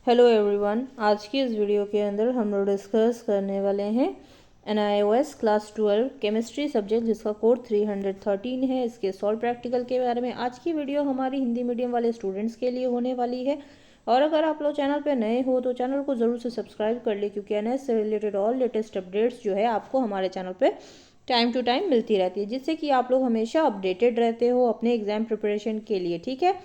Hello everyone, आज की इस वीडियो के अंदर हम लोग डिस्कस करने वाले हैं NIOS क्लास 12 केमिस्ट्री सब्जेक्ट जिसका कोड 313 है। इसके सॉल्व प्रैक्टिकल के बारे में आज की वीडियो हमारी हिंदी मीडियम वाले स्टूडेंट्स के लिए होने वाली है। और अगर आप लोग चैनल पे नए हो तो चैनल को ज़रूर से सब्सक्राइब कर ले, क्योंकि NIOS से रिलेटेड ऑल लेटेस्ट अपडेट्स जो है आपको हमारे चैनल पर टाइम टू टाइम मिलती रहती है, जिससे कि आप लोग हमेशा अपडेटेड रहते हो अपने एग्जाम प्रिपरेशन के लिए। ठीक है।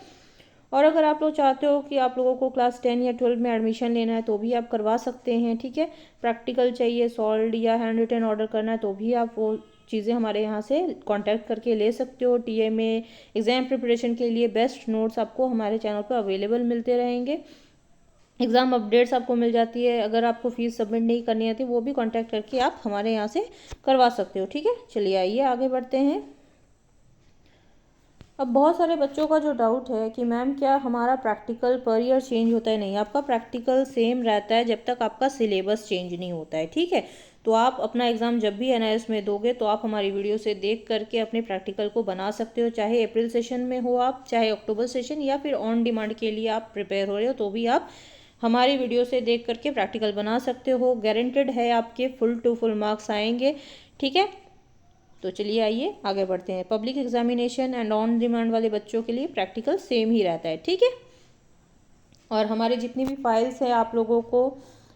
और अगर आप लोग चाहते हो कि आप लोगों को क्लास 10 या 12 में एडमिशन लेना है तो भी आप करवा सकते हैं। ठीक है। प्रैक्टिकल चाहिए, सॉल्व या हैंड रिटन ऑर्डर करना है तो भी आप वो चीज़ें हमारे यहाँ से कांटेक्ट करके ले सकते हो। टीए में एग्ज़ाम प्रिपरेशन के लिए बेस्ट नोट्स आपको हमारे चैनल पर अवेलेबल मिलते रहेंगे। एग्ज़ाम अपडेट्स आपको मिल जाती है। अगर आपको फ़ीस सबमिट नहीं करनी आती वो भी कांटेक्ट करके आप हमारे यहाँ से करवा सकते हो। ठीक है, चलिए आइए आगे बढ़ते हैं। अब बहुत सारे बच्चों का जो डाउट है कि मैम क्या हमारा प्रैक्टिकल पर ईयर चेंज होता है? नहीं, आपका प्रैक्टिकल सेम रहता है जब तक आपका सिलेबस चेंज नहीं होता है। ठीक है। तो आप अपना एग्ज़ाम जब भी NIOS में दोगे तो आप हमारी वीडियो से देख करके अपने प्रैक्टिकल को बना सकते हो, चाहे अप्रैल सेशन में हो आप, चाहे अक्टूबर सेशन, या फिर ऑन डिमांड के लिए आप प्रिपेयर हो रहे हो तो भी आप हमारी वीडियो से देख करके प्रैक्टिकल बना सकते हो। गारंटेड है आपके फुल टू फुल मार्क्स आएंगे। ठीक है। तो चलिए आइए आगे बढ़ते हैं। Public examination and on demand वाले बच्चों के लिए प्रैक्टिकल सेम ही रहता है। ठीक है। और हमारे जितनी भी फाइल्स है आप लोगों को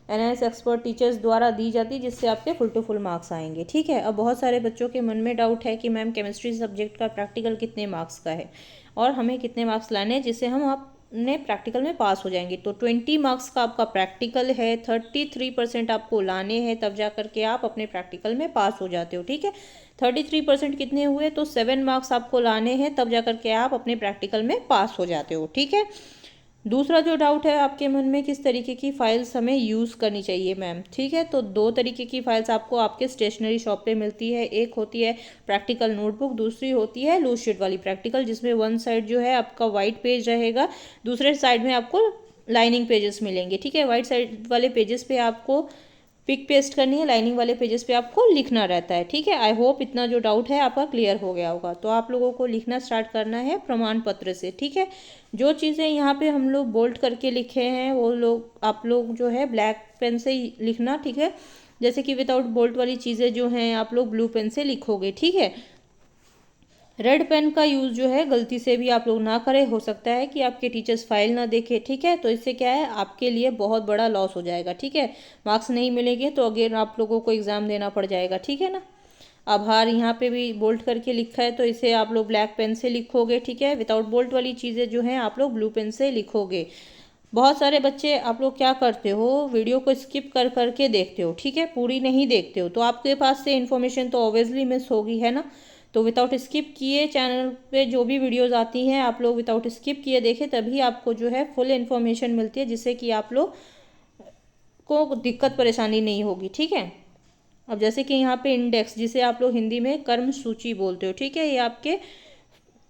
NIOS एक्सपर्ट टीचर्स द्वारा दी जाती है, जिससे आपके फुल टू फुल मार्क्स आएंगे। ठीक है। अब बहुत सारे बच्चों के मन में डाउट है कि मैम केमिस्ट्री सब्जेक्ट का प्रैक्टिकल कितने मार्क्स का है और हमें कितने मार्क्स लाने हैं जिससे हम अपने प्रैक्टिकल में पास हो जाएंगे। तो 20 मार्क्स का आपका प्रैक्टिकल है, 33% आपको लाने हैं, तब जा करके आप अपने प्रैक्टिकल में पास हो जाते हो। ठीक है। 33% कितने हुए? तो 7 मार्क्स आपको लाने हैं, तब जा करके आप अपने प्रैक्टिकल में पास हो जाते हो। ठीक है। दूसरा जो डाउट है आपके मन में, किस तरीके की फाइल्स हमें यूज़ करनी चाहिए मैम? ठीक है। तो दो तरीके की फाइल्स आपको आपके स्टेशनरी शॉप पे मिलती है। एक होती है प्रैक्टिकल नोटबुक, दूसरी होती है लूज शीट वाली प्रैक्टिकल, जिसमें वन साइड जो है आपका वाइट पेज रहेगा, दूसरे साइड में आपको लाइनिंग पेजेस मिलेंगे। ठीक है। वाइट साइड वाले पेजेस पे आपको पिक पेस्ट करनी है, लाइनिंग वाले पेजेस पे आपको लिखना रहता है। ठीक है। आई होप इतना जो डाउट है आपका क्लियर हो गया होगा। तो आप लोगों को लिखना स्टार्ट करना है प्रमाण पत्र से। ठीक है। जो चीज़ें यहाँ पे हम लोग बोल्ड करके लिखे हैं वो लोग आप लोग जो है ब्लैक पेन से ही लिखना। ठीक है। जैसे कि विदाउट बोल्ट वाली चीज़ें जो हैं आप लोग ब्लू पेन से लिखोगे। ठीक है। रेड पेन का यूज़ जो है गलती से भी आप लोग ना करें, हो सकता है कि आपके टीचर्स फाइल ना देखें। ठीक है। तो इससे क्या है, आपके लिए बहुत बड़ा लॉस हो जाएगा। ठीक है। मार्क्स नहीं मिलेंगे तो अगेन आप लोगों को एग्ज़ाम देना पड़ जाएगा। ठीक है ना। आभार यहाँ पे भी बोल्ट करके लिखा है तो इसे आप लोग ब्लैक पेन से लिखोगे। ठीक है। विदाउट बोल्ट वाली चीज़ें जो हैं आप लोग ब्लू पेन से लिखोगे। बहुत सारे बच्चे आप लोग क्या करते हो, वीडियो को स्किप कर करके देखते हो। ठीक है। पूरी नहीं देखते हो तो आपके पास से इन्फॉर्मेशन तो ऑब्वियसली मिस होगी, है ना। तो विदाउट स्किप किए चैनल पे जो भी वीडियोस आती हैं आप लोग विदाउट स्किप किए देखें, तभी आपको जो है फुल इन्फॉर्मेशन मिलती है, जिससे कि आप लोग को दिक्कत परेशानी नहीं होगी। ठीक है। अब जैसे कि यहाँ पे इंडेक्स, जिसे आप लोग हिंदी में कर्म सूची बोलते हो। ठीक है। ये आपके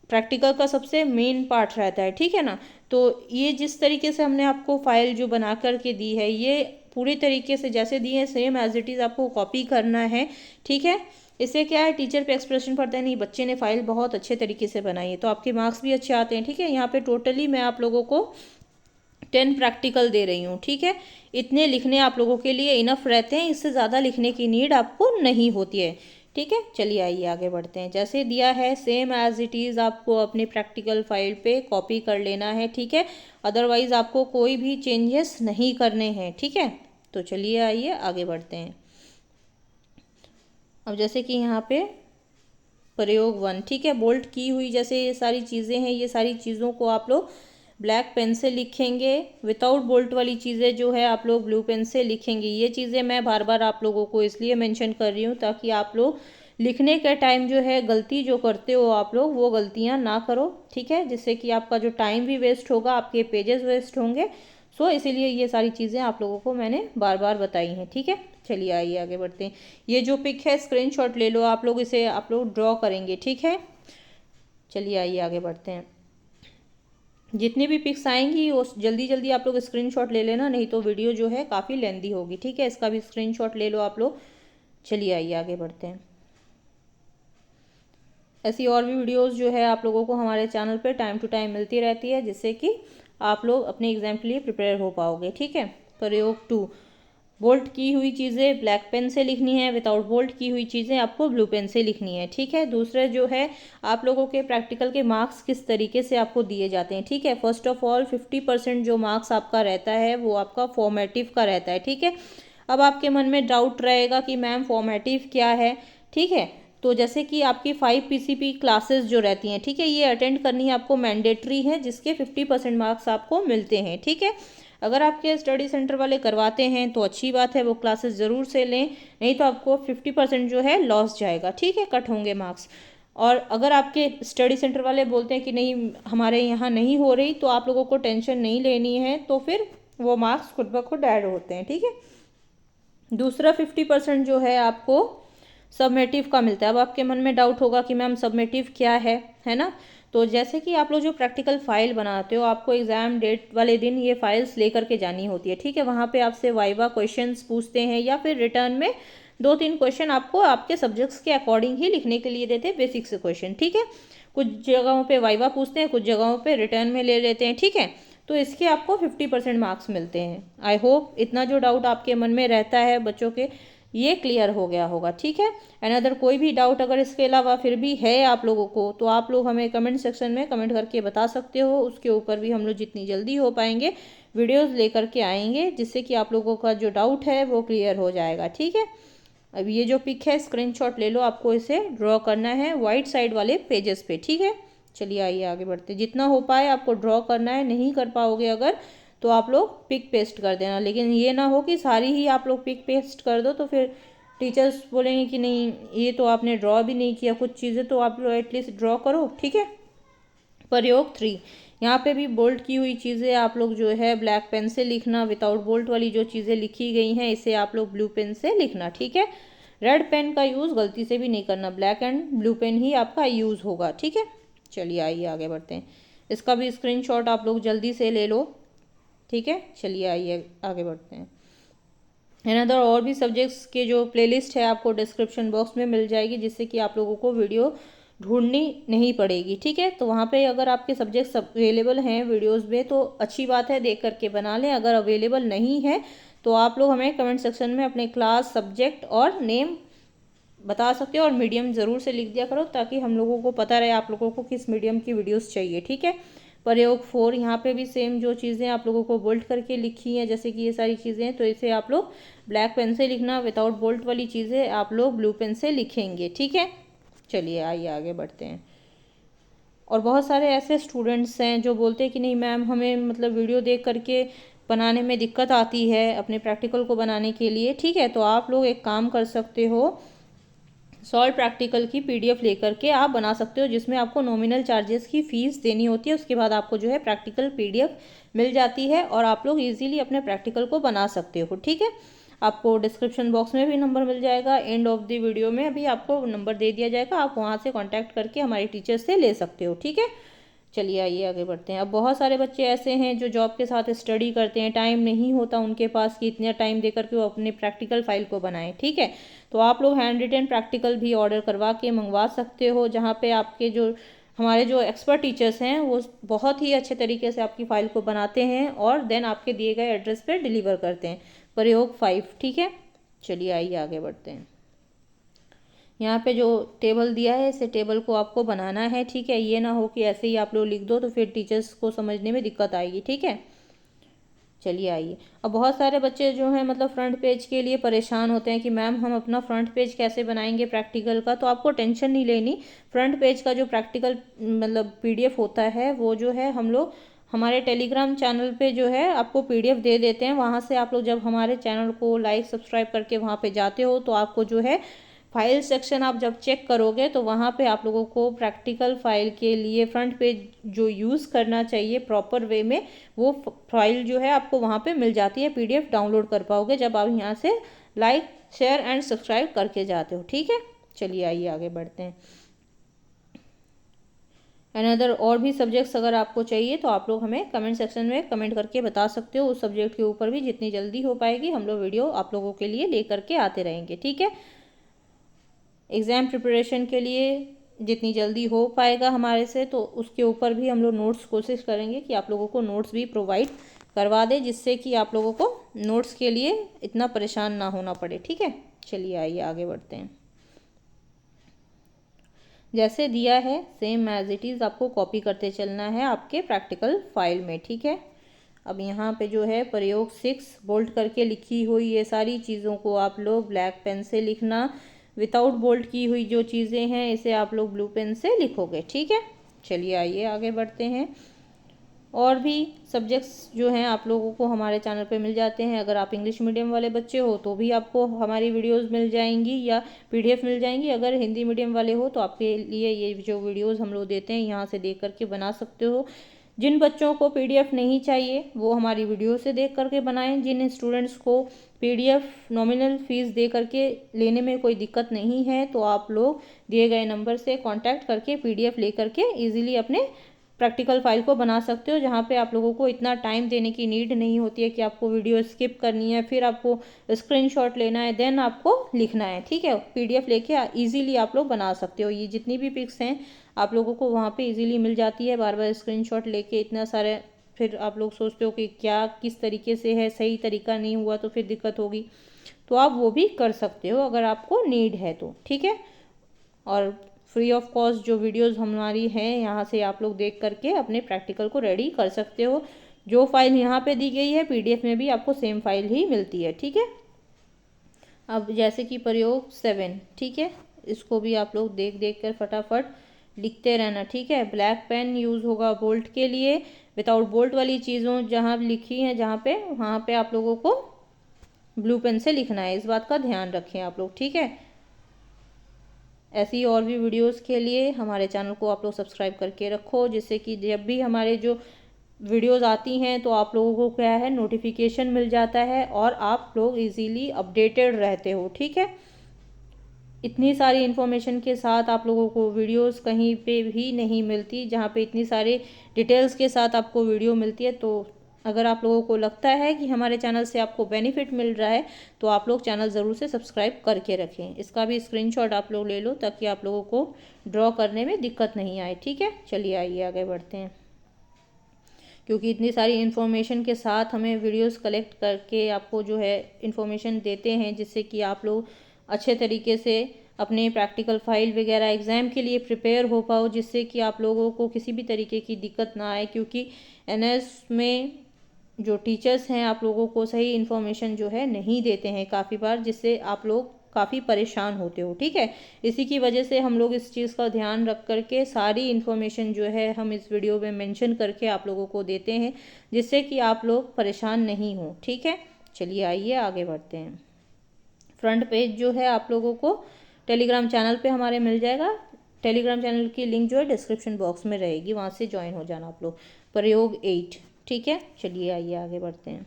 प्रैक्टिकल का सबसे मेन पार्ट रहता है। ठीक है ना। तो ये जिस तरीके से हमने आपको फाइल जो बना करके दी है, ये पूरी तरीके से जैसे दी है सेम एज इट इज़ आपको कॉपी करना है। ठीक है। इससे क्या है, टीचर पे एक्सप्रेशन पड़ता है, नहीं बच्चे ने फाइल बहुत अच्छे तरीके से बनाई है तो आपके मार्क्स भी अच्छे आते हैं। ठीक है। यहाँ पे टोटली मैं आप लोगों को 10 प्रैक्टिकल दे रही हूँ। ठीक है। इतने लिखने आप लोगों के लिए इनफ रहते हैं, इससे ज़्यादा लिखने की नीड आपको नहीं होती है। ठीक है। चलिए आइए आगे बढ़ते हैं। जैसे दिया है सेम एज इट इज़ आपको अपने प्रैक्टिकल फाइल पे कॉपी कर लेना है। ठीक है। अदरवाइज़ आपको कोई भी चेंजेस नहीं करने हैं। ठीक है। तो चलिए आइए आगे बढ़ते हैं। अब जैसे कि यहाँ पे प्रयोग 1, ठीक है, बोल्ट की हुई जैसे ये सारी चीज़ें हैं, ये सारी चीज़ों को आप लोग ब्लैक पेन से लिखेंगे। विदाउट बोल्ट वाली चीज़ें जो है आप लोग ब्लू पेन से लिखेंगे। ये चीज़ें मैं बार बार आप लोगों को इसलिए मेंशन कर रही हूँ ताकि आप लोग लिखने के टाइम जो है गलती जो करते हो आप लोग वो गलतियाँ ना करो। ठीक है। जिससे कि आपका जो टाइम भी वेस्ट होगा, आपके पेजेस वेस्ट होंगे। सो इसीलिए ये सारी चीज़ें आप लोगों को मैंने बार बार बताई हैं। ठीक है। चलिए आइए आगे बढ़ते हैं। ये जो पिक है स्क्रीनशॉट ले लो आप लोग, इसे आप लोग ड्रॉ करेंगे। ठीक है। चलिए आइए आगे बढ़ते हैं। जितनी भी पिक्स आएंगी वो जल्दी जल्दी आप लोग स्क्रीनशॉट ले लेना, नहीं तो वीडियो जो है काफ़ी लेंदी होगी। ठीक है। इसका भी स्क्रीनशॉट ले लो आप लोग। चलिए आइए आगे बढ़ते हैं। ऐसी और भी वीडियोस जो है आप लोगों को हमारे चैनल पे टाइम टू टाइम मिलती रहती है, जिससे कि आप लोग अपने एग्ज़ाम के लिए प्रिपेयर हो पाओगे। ठीक है। प्रयोग 2, बोल्ट की हुई चीज़ें ब्लैक पेन से लिखनी है, विदाउट बोल्ट की हुई चीज़ें आपको ब्लू पेन से लिखनी है। ठीक है। दूसरा जो है, आप लोगों के प्रैक्टिकल के मार्क्स किस तरीके से आपको दिए जाते हैं। ठीक है। फर्स्ट ऑफ ऑल 50% जो मार्क्स आपका रहता है वो आपका फॉर्मेटिव का रहता है। ठीक है। अब आपके मन में डाउट रहेगा कि मैम फॉर्मेटिव क्या है। ठीक है। तो जैसे कि आपकी 5 PCP क्लासेस जो रहती हैं, ठीक है, ये अटेंड करनी आपको मैंडेटरी है, जिसके 50% मार्क्स आपको मिलते हैं। ठीक है। अगर आपके स्टडी सेंटर वाले करवाते हैं तो अच्छी बात है, वो क्लासेस ज़रूर से लें, नहीं तो आपको 50% जो है लॉस जाएगा। ठीक है, कट होंगे मार्क्स। और अगर आपके स्टडी सेंटर वाले बोलते हैं कि नहीं हमारे यहाँ नहीं हो रही, तो आप लोगों को टेंशन नहीं लेनी है, तो फिर वो मार्क्स खुद ब खुद ऐड होते हैं। ठीक है। दूसरा 50% जो है आपको सबमेटिव का मिलता है। अब आपके मन में डाउट होगा कि मैम सबमेटिव क्या है ना। तो जैसे कि आप लोग जो प्रैक्टिकल फाइल बनाते हो, आपको एग्ज़ाम डेट वाले दिन ये फाइल्स लेकर के जानी होती है। ठीक है। वहाँ पे आपसे वाइवा क्वेश्चंस पूछते हैं, या फिर रिटर्न में 2-3 क्वेश्चन आपको आपके सब्जेक्ट्स के अकॉर्डिंग ही लिखने के लिए देते हैं, बेसिक से क्वेश्चन। ठीक है। कुछ जगहों पे वाइवा पूछते हैं, कुछ जगहों पे रिटर्न में ले लेते हैं। ठीक है। तो इसके आपको 50% मार्क्स मिलते हैं। आई होप इतना जो डाउट आपके मन में रहता है बच्चों के, ये क्लियर हो गया होगा। ठीक है। एंड अदर कोई भी डाउट अगर इसके अलावा फिर भी है आप लोगों को, तो आप लोग हमें कमेंट सेक्शन में कमेंट करके बता सकते हो। उसके ऊपर भी हम लोग जितनी जल्दी हो पाएंगे वीडियोस लेकर के आएंगे, जिससे कि आप लोगों का जो डाउट है वो क्लियर हो जाएगा। ठीक है। अब ये जो पिक है स्क्रीनशॉट ले लो, आपको इसे ड्रॉ करना है वाइट साइड वाले पेजेस पे। ठीक है। चलिए आइए आगे बढ़ते, जितना हो पाए आपको ड्रॉ करना है। नहीं कर पाओगे अगर, तो आप लोग पिक पेस्ट कर देना, लेकिन ये ना हो कि सारी ही आप लोग पिक पेस्ट कर दो, तो फिर टीचर्स बोलेंगे कि नहीं ये तो आपने ड्रॉ भी नहीं किया, कुछ चीज़ें तो आप लोग एटलीस्ट ड्रॉ करो। ठीक है। प्रयोग 3, यहाँ पे भी बोल्ट की हुई चीज़ें आप लोग जो है ब्लैक पेन से लिखना, विदाउट बोल्ट वाली जो चीज़ें लिखी गई हैं इसे आप लोग ब्लू पेन से लिखना। ठीक है। रेड पेन का यूज़ गलती से भी नहीं करना, ब्लैक एंड ब्लू पेन ही आपका यूज़ होगा। ठीक है। चलिए आइए आगे बढ़ते हैं, इसका भी स्क्रीनशॉट आप लोग जल्दी से ले लो। ठीक है। चलिए आइए आगे बढ़ते हैं। अनदर और भी सब्जेक्ट्स के जो प्लेलिस्ट है आपको डिस्क्रिप्शन बॉक्स में मिल जाएगी, जिससे कि आप लोगों को वीडियो ढूंढनी नहीं पड़ेगी। ठीक है। तो वहाँ पे अगर आपके सब्जेक्ट्स अवेलेबल हैं वीडियोस में तो अच्छी बात है, देख करके बना लें। अगर अवेलेबल नहीं है तो आप लोग हमें कमेंट सेक्शन में अपने क्लास, सब्जेक्ट और नेम बता सकते हो, और मीडियम ज़रूर से लिख दिया करो, ताकि हम लोगों को पता रहे आप लोगों को किस मीडियम की वीडियोस चाहिए। ठीक है। प्रयोग 4, यहाँ पे भी सेम जो चीज़ें आप लोगों को बोल्ट करके लिखी हैं, जैसे कि ये सारी चीज़ें हैं, तो इसे आप लोग ब्लैक पेन से लिखना, विदाउट बोल्ट वाली चीज़ें आप लोग ब्लू पेन से लिखेंगे। ठीक है। चलिए आइए आगे बढ़ते हैं। और बहुत सारे ऐसे स्टूडेंट्स हैं जो बोलते हैं कि नहीं मैम हमें मतलब वीडियो देख करके बनाने में दिक्कत आती है अपने प्रैक्टिकल को बनाने के लिए। ठीक है। तो आप लोग एक काम कर सकते हो, सॉल्व प्रैक्टिकल की PDF लेकर के आप बना सकते हो, जिसमें आपको नॉमिनल चार्जेस की फ़ीस देनी होती है। उसके बाद आपको जो है प्रैक्टिकल PDF मिल जाती है, और आप लोग इजीली अपने प्रैक्टिकल को बना सकते हो। ठीक है। आपको डिस्क्रिप्शन बॉक्स में भी नंबर मिल जाएगा, एंड ऑफ द वीडियो में अभी आपको नंबर दे दिया जाएगा, आप वहाँ से कॉन्टैक्ट करके हमारे टीचर से ले सकते हो। ठीक है। चलिए आइए आगे बढ़ते हैं। अब बहुत सारे बच्चे ऐसे हैं जो जॉब के साथ स्टडी करते हैं, टाइम नहीं होता उनके पास कि इतना टाइम देकर के वो अपने प्रैक्टिकल फाइल को बनाएं। ठीक है। तो आप लोग हैंड रिटन प्रैक्टिकल भी ऑर्डर करवा के मंगवा सकते हो, जहाँ पे आपके जो हमारे जो एक्सपर्ट टीचर्स हैं वो बहुत ही अच्छे तरीके से आपकी फ़ाइल को बनाते हैं, और देन आपके दिए गए एड्रेस पर डिलीवर करते हैं। प्रयोग 5। ठीक है। चलिए आइए आगे बढ़ते हैं। यहाँ पे जो टेबल दिया है, इसे टेबल को आपको बनाना है। ठीक है। ये ना हो कि ऐसे ही आप लोग लिख दो, तो फिर टीचर्स को समझने में दिक्कत आएगी। ठीक है। चलिए आइए। अब बहुत सारे बच्चे जो हैं मतलब फ्रंट पेज के लिए परेशान होते हैं कि मैम हम अपना फ्रंट पेज कैसे बनाएंगे प्रैक्टिकल का। तो आपको टेंशन नहीं लेनी, फ्रंट पेज का जो प्रैक्टिकल मतलब PDF होता है वो जो है हम लोग हमारे टेलीग्राम चैनल पे जो है आपको PDF दे देते हैं। वहाँ से आप लोग जब हमारे चैनल को लाइक सब्सक्राइब करके वहाँ पे जाते हो, तो आपको जो है फाइल सेक्शन आप जब चेक करोगे तो वहाँ पे आप लोगों को प्रैक्टिकल फाइल के लिए फ्रंट पेज जो यूज़ करना चाहिए प्रॉपर वे में, वो फाइल जो है आपको वहाँ पे मिल जाती है। PDF डाउनलोड कर पाओगे जब आप यहाँ से लाइक, शेयर एंड सब्सक्राइब करके जाते हो। ठीक है। चलिए आइए आगे बढ़ते हैं। अनदर और भी सब्जेक्ट्स अगर आपको चाहिए तो आप लोग हमें कमेंट सेक्शन में कमेंट करके बता सकते हो। उस सब्जेक्ट के ऊपर भी जितनी जल्दी हो पाएगी हम लोग वीडियो आप लोगों के लिए ले करके आते रहेंगे। ठीक है। एग्ज़ाम प्रिपरेशन के लिए जितनी जल्दी हो पाएगा हमारे से, तो उसके ऊपर भी हम लोग नोट्स कोशिश करेंगे कि आप लोगों को नोट्स भी प्रोवाइड करवा दें, जिससे कि आप लोगों को नोट्स के लिए इतना परेशान ना होना पड़े। ठीक है, चलिए आइए आगे बढ़ते हैं। जैसे दिया है सेम एज इट इज़ आपको कॉपी करते चलना है आपके प्रैक्टिकल फाइल में। ठीक है, अब यहाँ पे जो है प्रयोग 6 बोल्ड करके लिखी हुई ये सारी चीज़ों को आप लोग ब्लैक पेन से लिखना, विदाउट बोल्ड की हुई जो चीज़ें हैं इसे आप लोग ब्लू पेन से लिखोगे। ठीक है, चलिए आइए आगे बढ़ते हैं। और भी सब्जेक्ट्स जो हैं आप लोगों को हमारे चैनल पे मिल जाते हैं। अगर आप इंग्लिश मीडियम वाले बच्चे हो तो भी आपको हमारी वीडियोस मिल जाएंगी या पीडीएफ मिल जाएंगी। अगर हिंदी मीडियम वाले हो तो आपके लिए ये जो वीडियोस हम लोग देते हैं यहाँ से देख करके बना सकते हो। जिन बच्चों को पीडीएफ नहीं चाहिए वो हमारी वीडियो से देख करके बनाएं। जिन स्टूडेंट्स को पीडीएफ नॉमिनल फ़ीस दे करके लेने में कोई दिक्कत नहीं है तो आप लोग दिए गए नंबर से कांटेक्ट करके पीडीएफ ले करके ईजिली अपने प्रैक्टिकल फाइल को बना सकते हो, जहाँ पे आप लोगों को इतना टाइम देने की नीड नहीं होती है कि आपको वीडियो स्किप करनी है, फिर आपको स्क्रीनशॉट लेना है, देन आपको लिखना है। ठीक है, पीडीएफ लेके इजीली आप लोग बना सकते हो। ये जितनी भी पिक्स हैं आप लोगों को वहाँ पे इजीली मिल जाती है। बार बार स्क्रीनशॉट लेके इतना सारे फिर आप लोग सोचते हो कि क्या किस तरीके से है, सही तरीका नहीं हुआ तो फिर दिक्कत होगी, तो आप वो भी कर सकते हो अगर आपको नीड है तो। ठीक है, और फ्री ऑफ कॉस्ट जो वीडियोस हमारी हैं यहाँ से आप लोग देख करके अपने प्रैक्टिकल को रेडी कर सकते हो। जो फाइल यहाँ पे दी गई है पीडीएफ में भी आपको सेम फाइल ही मिलती है। ठीक है, अब जैसे कि प्रयोग 7, ठीक है, इसको भी आप लोग देख देख कर फटाफट लिखते रहना। ठीक है, ब्लैक पेन यूज़ होगा बोल्ड के लिए, विदाउट बोल्ड वाली चीज़ों जहाँ लिखी हैं जहाँ पे वहाँ पे आप लोगों को ब्लू पेन से लिखना है, इस बात का ध्यान रखें आप लोग। ठीक है, ऐसी और भी वीडियोस के लिए हमारे चैनल को आप लोग सब्सक्राइब करके रखो, जिससे कि जब भी हमारे जो वीडियोस आती हैं तो आप लोगों को क्या है नोटिफिकेशन मिल जाता है और आप लोग इजीली अपडेटेड रहते हो। ठीक है, इतनी सारी इन्फॉर्मेशन के साथ आप लोगों को वीडियोस कहीं पे भी नहीं मिलती, जहाँ पे इतनी सारी डिटेल्स के साथ आपको वीडियो मिलती है। तो अगर आप लोगों को लगता है कि हमारे चैनल से आपको बेनिफिट मिल रहा है तो आप लोग चैनल ज़रूर से सब्सक्राइब करके रखें। इसका भी स्क्रीनशॉट आप लोग ले लो ताकि आप लोगों को ड्रॉ करने में दिक्कत नहीं आए। ठीक है, चलिए आइए आगे बढ़ते हैं। क्योंकि इतनी सारी इन्फॉर्मेशन के साथ हमें वीडियोस कलेक्ट करके आपको जो है इन्फॉर्मेशन देते हैं, जिससे कि आप लोग अच्छे तरीके से अपने प्रैक्टिकल फाइल वगैरह एग्ज़ाम के लिए प्रिपेयर हो पाओ, जिससे कि आप लोगों को किसी भी तरीके की दिक्कत ना आए। क्योंकि एनएस में जो टीचर्स हैं आप लोगों को सही इन्फॉर्मेशन जो है नहीं देते हैं काफ़ी बार, जिससे आप लोग काफ़ी परेशान होते हो। ठीक है, इसी की वजह से हम लोग इस चीज़ का ध्यान रख करके सारी इन्फॉर्मेशन जो है हम इस वीडियो में मेंशन करके आप लोगों को देते हैं, जिससे कि आप लोग परेशान नहीं हो। ठीक है, चलिए आइए आगे बढ़ते हैं। फ्रंट पेज जो है आप लोगों को टेलीग्राम चैनल पे हमारे मिल जाएगा। टेलीग्राम चैनल की लिंक जो है डिस्क्रिप्शन बॉक्स में रहेगी, वहाँ से ज्वाइन हो जाना आप लोग। प्रयोग 8। ठीक है, चलिए आइए आगे बढ़ते हैं।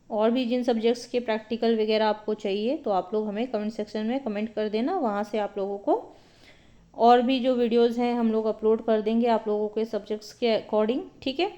और भी जिन सब्जेक्ट्स के प्रैक्टिकल वगैरह आपको चाहिए तो आप लोग हमें कमेंट सेक्शन में कमेंट कर देना, वहाँ से आप लोगों को और भी जो वीडियोस हैं हम लोग अपलोड कर देंगे आप लोगों के सब्जेक्ट्स के अकॉर्डिंग। ठीक है,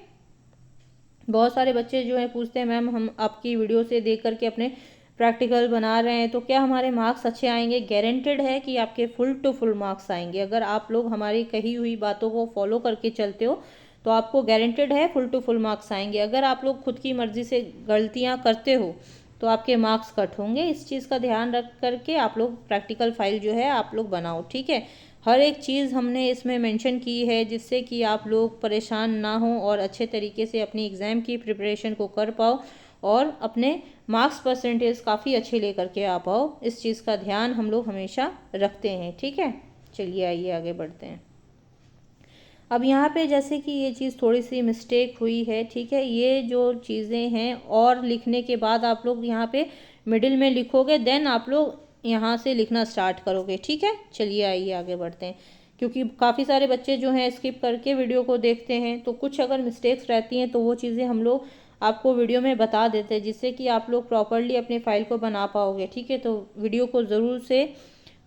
बहुत सारे बच्चे जो हैं पूछते हैं मैम हम आपकी वीडियो से देख करके अपने प्रैक्टिकल बना रहे हैं तो क्या हमारे मार्क्स अच्छे आएंगे? गारंटेड है कि आपके फुल टू फुल मार्क्स आएंगे। अगर आप लोग हमारी कही हुई बातों को फॉलो करके चलते हो तो आपको गारंटेड है फुल टू फुल मार्क्स आएंगे। अगर आप लोग खुद की मर्ज़ी से गलतियाँ करते हो तो आपके मार्क्स कट होंगे। इस चीज़ का ध्यान रख करके आप लोग प्रैक्टिकल फाइल जो है आप लोग बनाओ। ठीक है, हर एक चीज़ हमने इसमें मेंशन की है जिससे कि आप लोग परेशान ना हो और अच्छे तरीके से अपनी एग्ज़ाम की प्रिपरेशन को कर पाओ और अपने मार्क्स परसेंटेज काफ़ी अच्छे लेकर के आ पाओ। इस चीज़ का ध्यान हम लोग हमेशा रखते हैं। ठीक है, चलिए आइए आगे बढ़ते हैं। अब यहाँ पे जैसे कि ये चीज़ थोड़ी सी मिस्टेक हुई है। ठीक है, ये जो चीज़ें हैं और लिखने के बाद आप लोग यहाँ पे मिडिल में लिखोगे, देन आप लोग यहाँ से लिखना स्टार्ट करोगे। ठीक है, चलिए आइए आगे बढ़ते हैं। क्योंकि काफ़ी सारे बच्चे जो हैं स्किप करके वीडियो को देखते हैं तो कुछ अगर मिस्टेक्स रहती हैं तो वो चीज़ें हम लोग आपको वीडियो में बता देते हैं, जिससे कि आप लोग प्रॉपरली अपने फाइल को बना पाओगे। ठीक है, तो वीडियो को ज़रूर से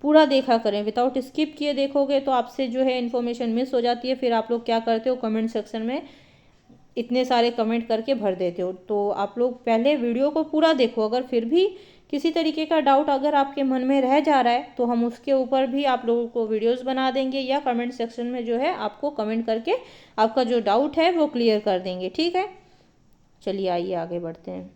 पूरा देखा करें, विदाउट स्किप किए देखोगे तो आपसे जो है इन्फॉर्मेशन मिस हो जाती है। फिर आप लोग क्या करते हो कमेंट सेक्शन में इतने सारे कमेंट करके भर देते हो। तो आप लोग पहले वीडियो को पूरा देखो, अगर फिर भी किसी तरीके का डाउट अगर आपके मन में रह जा रहा है तो हम उसके ऊपर भी आप लोगों को वीडियोस बना देंगे, या कमेंट सेक्शन में जो है आपको कमेंट करके आपका जो डाउट है वो क्लियर कर देंगे, ठीक है। चलिए आइए आगे बढ़ते हैं।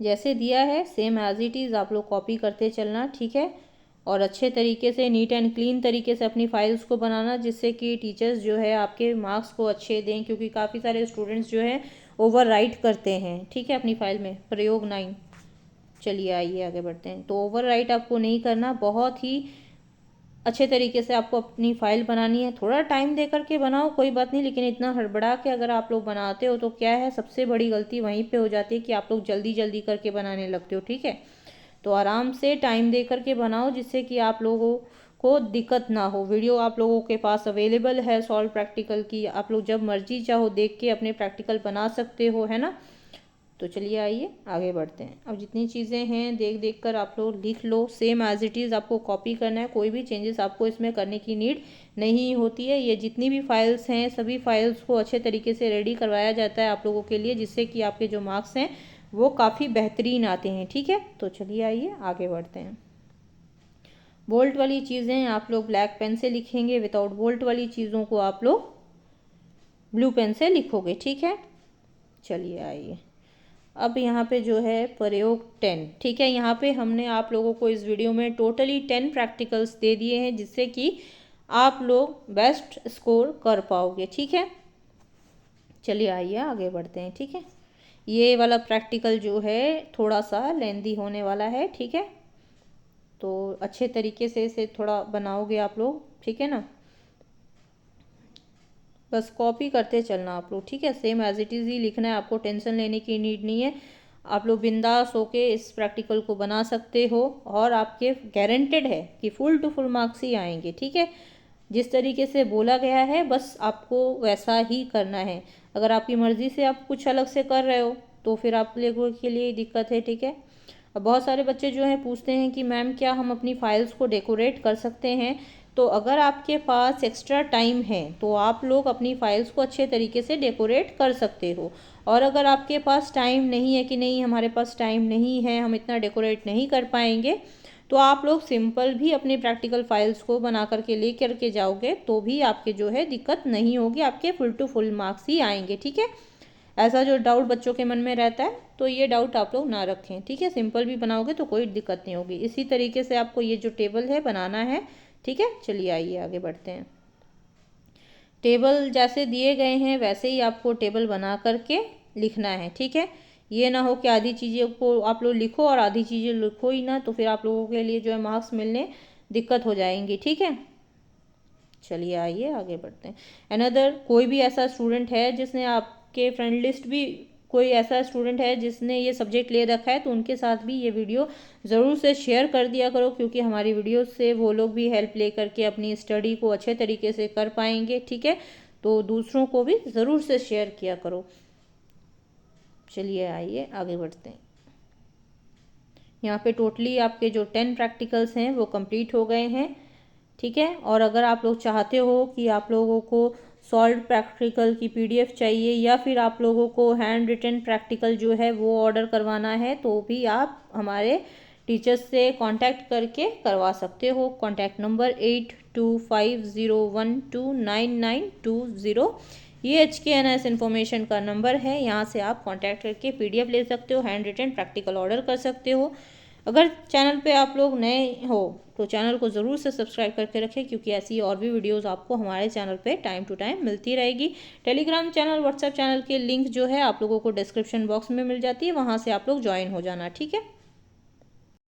जैसे दिया है सेम एज इट इज़ आप लोग कॉपी करते चलना, ठीक है। और अच्छे तरीके से नीट एंड क्लीन तरीके से अपनी फाइल्स को बनाना, जिससे कि टीचर्स जो है आपके मार्क्स को अच्छे दें, क्योंकि काफ़ी सारे स्टूडेंट्स जो है ओवर राइट करते हैं, ठीक है, अपनी फाइल में। प्रयोग 9। चलिए आइए आगे बढ़ते हैं। तो ओवर राइट आपको नहीं करना, बहुत ही अच्छे तरीके से आपको अपनी फ़ाइल बनानी है। थोड़ा टाइम दे करके बनाओ कोई बात नहीं, लेकिन इतना हड़बड़ा के अगर आप लोग बनाते हो तो क्या है, सबसे बड़ी गलती वहीं पे हो जाती है कि आप लोग जल्दी जल्दी करके बनाने लगते हो, ठीक है। तो आराम से टाइम दे करके बनाओ, जिससे कि आप लोगों को दिक्कत ना हो। वीडियो आप लोगों के पास अवेलेबल है सॉल्व प्रैक्टिकल की, आप लोग जब मर्जी चाहो देख के अपने प्रैक्टिकल बना सकते हो, है ना। तो चलिए आइए आगे बढ़ते हैं। अब जितनी चीज़ें हैं देख देख कर आप लोग लिख लो, सेम एज इट इज़ आपको कॉपी करना है, कोई भी चेंजेस आपको इसमें करने की नीड नहीं होती है। ये जितनी भी फाइल्स हैं सभी फाइल्स को अच्छे तरीके से रेडी करवाया जाता है आप लोगों के लिए, जिससे कि आपके जो मार्क्स हैं वो काफ़ी बेहतरीन आते हैं, ठीक है। तो चलिए आइए आगे बढ़ते हैं। बोल्ट वाली चीज़ें आप लोग ब्लैक पेन से लिखेंगे, विदाउट बोल्ट वाली चीज़ों को आप लोग ब्लू पेन से लिखोगे, ठीक है। चलिए आइए अब यहाँ पे जो है प्रयोग 10, ठीक है। यहाँ पे हमने आप लोगों को इस वीडियो में टोटली 10 प्रैक्टिकल्स दे दिए हैं, जिससे कि आप लोग बेस्ट स्कोर कर पाओगे, ठीक है। चलिए आइए आगे बढ़ते हैं, ठीक है। ये वाला प्रैक्टिकल जो है थोड़ा सा लेंदी होने वाला है, ठीक है। तो अच्छे तरीके से इसे थोड़ा बनाओगे आप लोग, ठीक है ना। बस कॉपी करते चलना आप लोग, ठीक है। सेम एज इट इज़ ही लिखना है, आपको टेंशन लेने की नीड नहीं है। आप लोग बिंदास होके इस प्रैक्टिकल को बना सकते हो, और आपके गारंटेड है कि फुल टू फुल मार्क्स ही आएंगे, ठीक है। जिस तरीके से बोला गया है बस आपको वैसा ही करना है। अगर आपकी मर्ज़ी से आप कुछ अलग से कर रहे हो तो फिर आप लोगों के लिए दिक्कत है, ठीक है। अब बहुत सारे बच्चे जो हैं पूछते हैं कि मैम क्या हम अपनी फाइल्स को डेकोरेट कर सकते हैं। तो अगर आपके पास एक्स्ट्रा टाइम है तो आप लोग अपनी फाइल्स को अच्छे तरीके से डेकोरेट कर सकते हो। और अगर आपके पास टाइम नहीं है कि नहीं हमारे पास टाइम नहीं है, हम इतना डेकोरेट नहीं कर पाएंगे, तो आप लोग सिंपल भी अपनी प्रैक्टिकल फाइल्स को बना करके ले करके जाओगे तो भी आपके जो है दिक्कत नहीं होगी, आपके फुल टू फुल मार्क्स ही आएंगे, ठीक है। ऐसा जो डाउट बच्चों के मन में रहता है तो ये डाउट आप लोग ना रखें, ठीक है। सिंपल भी बनाओगे तो कोई दिक्कत नहीं होगी। इसी तरीके से आपको ये जो टेबल है बनाना है, ठीक है। चलिए आइए आगे बढ़ते हैं। टेबल जैसे दिए गए हैं वैसे ही आपको टेबल बना करके लिखना है, ठीक है। ये ना हो कि आधी चीज़ों को आप लोग लिखो और आधी चीज़ें लिखो ही ना, तो फिर आप लोगों के लिए जो है मार्क्स मिलने दिक्कत हो जाएंगी, ठीक है। चलिए आइए आगे बढ़ते हैं। अनदर कोई भी ऐसा स्टूडेंट है जिसने आपके फ्रेंड लिस्ट भी कोई ऐसा स्टूडेंट है जिसने ये सब्जेक्ट ले रखा है, तो उनके साथ भी ये वीडियो ज़रूर से शेयर कर दिया करो, क्योंकि हमारी वीडियो से वो लोग भी हेल्प ले करके अपनी स्टडी को अच्छे तरीके से कर पाएंगे, ठीक है। तो दूसरों को भी ज़रूर से शेयर किया करो। चलिए आइए आगे बढ़ते हैं। यहाँ पे टोटली आपके जो 10 प्रैक्टिकल्स हैं वो कंप्लीट हो गए हैं, ठीक है। और अगर आप लोग चाहते हो कि आप लोगों को सॉल्व प्रैक्टिकल की पीडीएफ चाहिए, या फिर आप लोगों को हैंड रिटन प्रैक्टिकल जो है वो ऑर्डर करवाना है, तो भी आप हमारे टीचर्स से कांटेक्ट करके करवा सकते हो। कांटेक्ट नंबर 8250129920, ये HKNS इन्फॉर्मेशन का नंबर है। यहाँ से आप कांटेक्ट करके पीडीएफ ले सकते हो, हैंड रिटन प्रैक्टिकल ऑर्डर कर सकते हो। अगर चैनल पे आप लोग नए हो तो चैनल को ज़रूर से सब्सक्राइब करके रखें, क्योंकि ऐसी और भी वीडियोस आपको हमारे चैनल पे टाइम टू टाइम मिलती रहेगी। टेलीग्राम चैनल, व्हाट्सएप चैनल के लिंक जो है आप लोगों को डिस्क्रिप्शन बॉक्स में मिल जाती है, वहाँ से आप लोग ज्वाइन हो जाना, ठीक है।